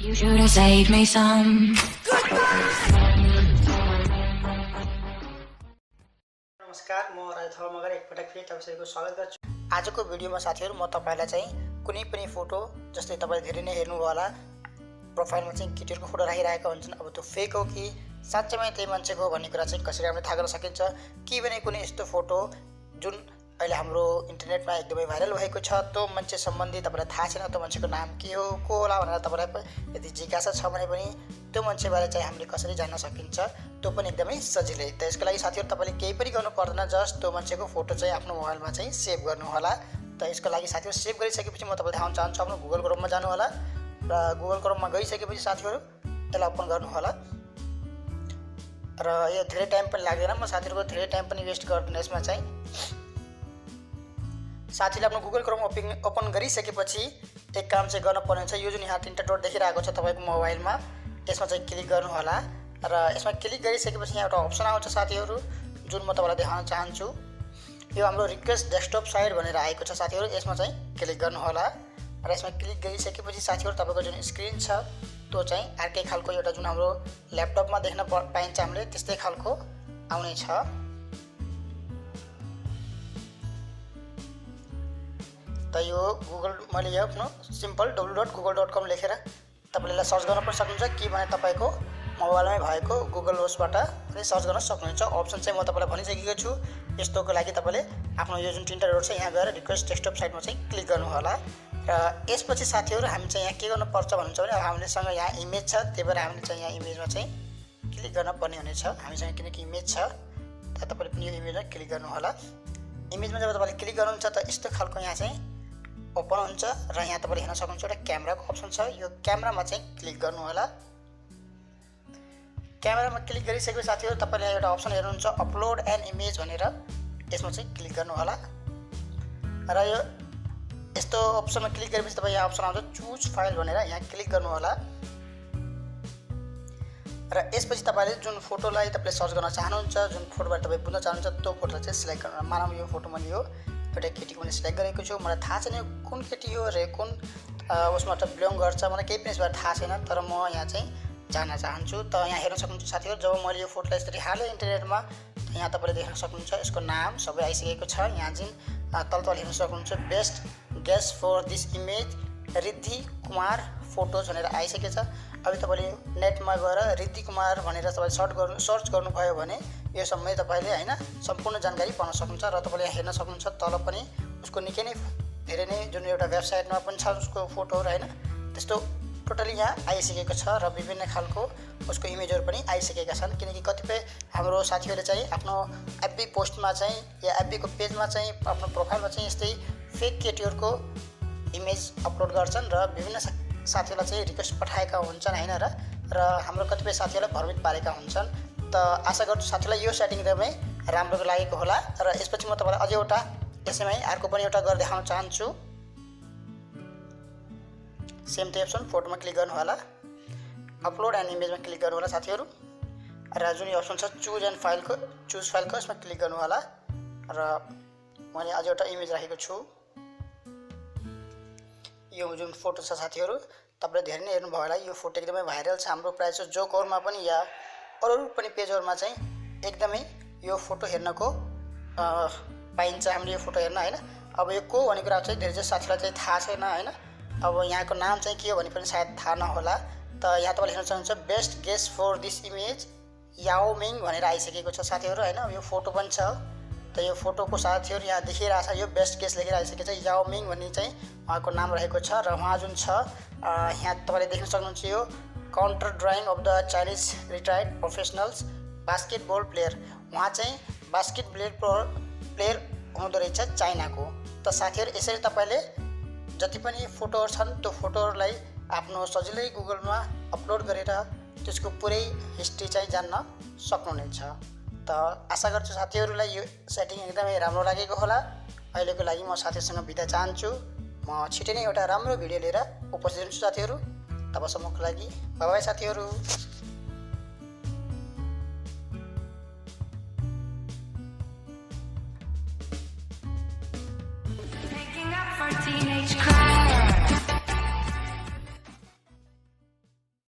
You should have saved me some. नमस्कार, म राज थापा मगर एकपटक फेरि तपाईहरुको स्वागत गर्छु। आजको भिडियोमा साथीहरु म तपाईलाई चाहिँ कुनै पनि फोटो जस्तै तपाईले धेरै नै हेर्नुभयो होला, प्रोफाइलमा चाहिँ केटीहरुको फोटो राखिरहेका हुन्छन्। अब त्यो फेक हो कि साच्चैमै त्यही मान्छेको हो भन्ने कुरा चाहिँ कसरी हामीले थाहा गर्न सकिन्छ कि भने कुनै यस्तो फोटो जुन अहिले हाम्रो इन्टरनेटमा एकदमै भाइरल भएको छ, त्यो मान्छे सम्बन्धी तपाईलाई थाहा छैन, त्यो मान्छेको नाम के हो, को होला भनेर तपाईलाई यदि जिज्ञासा छ भने पनि त्यो मान्छेबारे चाहिँ हामीले कसरी जान्न सकिन्छ, त्यो पनि एकदमै सजिलै। त यसको लागि साथीहरु तपाईले केही पनि गर्नु पर्दैन, जस्ट त्यो मान्छेको फोटो चाहिँ आफ्नो मोबाइलमा चाहिँ सेभ गर्नु होला। त यसको लागि साथीहरु सेभ गरिसकेपछि म तपाईलाई देखाउन चाहन्छु। आफ्नो गुगल क्रोममा जानु होला र गुगल क्रोममा गइसकेपछि साथीहरु यसलाई ओपन गर्नु होला। र यो धेरै टाइम पनि लाग्दैन, म साथीहरुको धेरै टाइम पनि वेस्ट गर्दिन। यसमा चाहिँ साथीले आफ्नो गुगल क्रोम ओपन गरिसकेपछि एक काम चाहिँ गर्न पर्ने छ। यो जुन यहाँ तीनटा डट देखिरहेको छ तपाईको मोबाइलमा, यसमा चाहिँ क्लिक गर्नु होला। र यसमा क्लिक गरिसकेपछि यहाँ एउटा अप्सन आउँछ साथीहरु, जुन म तपाईलाई देखाउन चाहन्छु। यो हाम्रो रिक्वेस्ट डेस्कटप साइट भनेर आएको छ साथीहरु, यसमा चाहिँ क्लिक गर्नु होला। र यसमा क्लिक गरिसकेपछि साथीहरु तपाईको जुन स्क्रिन छ त्यो चाहिँ अर्कै खालको, एउटा जुन हाम्रो ल्यापटपमा देख्न पाइन्छ हामीले त्यस्तै खालको आउने छ। त यो गुगल मैले यो आफ्नो सिम्पल www.google.com लेखेर तपाईले सर्च गर्न पनि सक्नुहुन्छ कि भने तपाईको मोबाइलमै भएको गुगल होस्टबाट पनि सर्च गर्न सक्नुहुन्छ। अप्सन चाहिँ म तपाईलाई भनिसकेको छु। यस्तोको लागि तपाईले आफ्नो यो जुन तीनटा डट छ यहाँ गएर रिक्वेस्ट डेस्कटप साइटमा चाहिँ क्लिक गर्नु होला। र यसपछि साथीहरु हामी चाहिँ यहाँ के गर्नु पर्छ भन्नुहुन्छ भने हामीसँग यहाँ इमेज छ, त्यही भएर हामीले चाहिँ यहाँ इमेजमा चाहिँ क्लिक गर्न पर्ने हुनेछ। हामीसँग किनकि इमेज छ त तपाईले पनि यो इमेजमा क्लिक गर्नु होला। इमेजमा जब तपाईले क्लिक गर्नुहुन्छ त यस्तो खालको यहाँ चाहिँ ओपन हुन्छ र यहाँ तपाईले हेर्न सक्नुहुन्छ एउटा क्यामेराको अप्सन छ। यो क्यामेरामा चाहिँ क्लिक गर्नु होला। क्यामेरामा क्लिक गरिसकेपछि साथीहरु तपाईले एउटा अप्सन हेर्नुहुन्छ अपलोड एन इमेज भनेर, यसमा चाहिँ क्लिक गर्नु होला। र यो यस्तो अप्सनमा क्लिक गरेपछि तपाई यहाँ अप्सन आउँछ चुज फाइल भनेर, यहाँ क्लिक गर्नु होला। र यसपछि तपाईले जुन फोटोलाई तपाईले सर्च गर्न चाहनुहुन्छ, जुन फोटोबाट तपाई बुझ्न चाहनुहुन्छ त्यो फोटोलाई चाहिँ सिलेक्ट गर्नु। मानौँ यो फोटो मैले यो एउटा केटीको मैले सिलेक्ट गरेको छु। मलाई थाहा छैन कुन केटी हो र कुन उसबाट बिलोङ गर्छ, मलाई केही पनि यसबाट थाहा छैन, तर म यहाँ चाहिँ जान्न चाहन्छु। त यहाँ हेर्न सक्नुहुन्छ साथीहरु, जब मैले यो फोटोलाई यसरी हाले इन्टरनेटमा यहाँ तपाईले देख्न सक्नुहुन्छ यसको नाम सबै आइसकेको छ। यहाँ जुन तल हेर्न सक्नुहुन्छ best guess for this image Riddhi Kumar photos भनेर आइसकेको छ। अब तपाईले नेटमा गएर रिद्धि कुमार भनेर तपाईले सर्च गर्नुभयो भने यो सम्मै तपाईले हैन सम्पूर्ण जानकारी पाउन सक्नुहुन्छ। र तपाईले यहाँ हेर्न सक्नुहुन्छ तल पनि उसको निकै नै धेरै नै जुन एउटा वेबसाइटमा पनि छ उसको फोटोहरु हैन, त्यस्तो टोटली यहाँ आइसकेको छ। र विभिन्न खालको उसको इमेजहरु पनि आइसकेका छन्। किनकि कतिपय हाम्रो साथीहरुले चाहिँ आफ्नो एफबी पोस्टमा चाहिँ या एफबी को पेजमा चाहिँ आफ्नो प्रोफाइलमा चाहिँ यस्तै फेक केटीहरुको इमेज अपलोड गर्छन् र विभिन्न साथीहरुलाई चाहिँ रिक्वेस्ट पठाएका हुन्छन् हैन, र हाम्रो कतिपय साथीहरुलाई भ्रमित पारेका हुन्छन्। त आशा गर्छु साथीहरुलाई यो सेटिङ एकदमै राम्रो लागेको होला। र यसपछि म तपाईलाई अझै एउटा यसैमै अर्को पनि एउटा गरेर देखाउन चाहन्छु। सेम टु अप्सन फोटोमा क्लिक गर्नु होला, अपलोड एन्ड इमेजमा क्लिक गर्नु होला साथीहरु। र जुन यो अप्सन छ चुज फाइलको यसमा क्लिक गर्नु होला। र मैले अझै एउटा इमेज राखेको छु। यो जुन फोटो छ साथीहरु तपाईले धेरै नै हेर्नुभयो होला, यो फोटो एकदमै भाइरल छ। हाम्रो प्राय जोकहरुमा पनि या अरू पनि पेजहरुमा चाहिँ एकदमै यो फोटो हेर्नको पाइन्छ। हामीले यो फोटो हेर्न हैन, अब यो को भन्ने कुरा चाहिँ धेरै जसो साथीलाई चाहिँ थाहा छैन हैन। अब यहाँको नाम चाहिँ के हो भने पनि सायद थाहा नहोला। त यहाँ तपाईले हेर्न सक्नुहुन्छ best guess for this image Yao Ming भनेर आइसकेको छ साथीहरु हैन। यो फोटो पनि छ। त यो फोटोको साथीहरु यहाँ देखिरहेछ, यो बेस्ट गेस लेखेर आइसकेको छ। याओ मिङ भन्ने चाहिँ उहाँको नाम रहेको छ। र उहाँ जुन छ यहाँ तपाईले देख्न सक्नुहुन्छ यो counter drying of the Chinese retired professionals basketball player, उहाँ चाहिँ बास्केटबल प्लेयर हुँदो रहेछ चाइनाको। त साथीहरु यसरी तपाईले जति पनि फोटोहरु छन् त्यो फोटोहरुलाई आफ्नो सजिलै गुगलमा अपलोड गरेर त्यसको पुरै हिस्ट्री चाहिँ जान्न सक्नुहुनेछ। त आशा गर्छु साथीहरुलाई यो सेटिङ एकदमै राम्रो लागेको होला। अहिलेको लागि म साथीहरुसँग बिदा चाहन्छु। म छिटै नै एउटा राम्रो भिडियो लिएर उपस्थित हुन्छु साथीहरु। तबसम्मको लागि बाइ बाइ साथीहरु।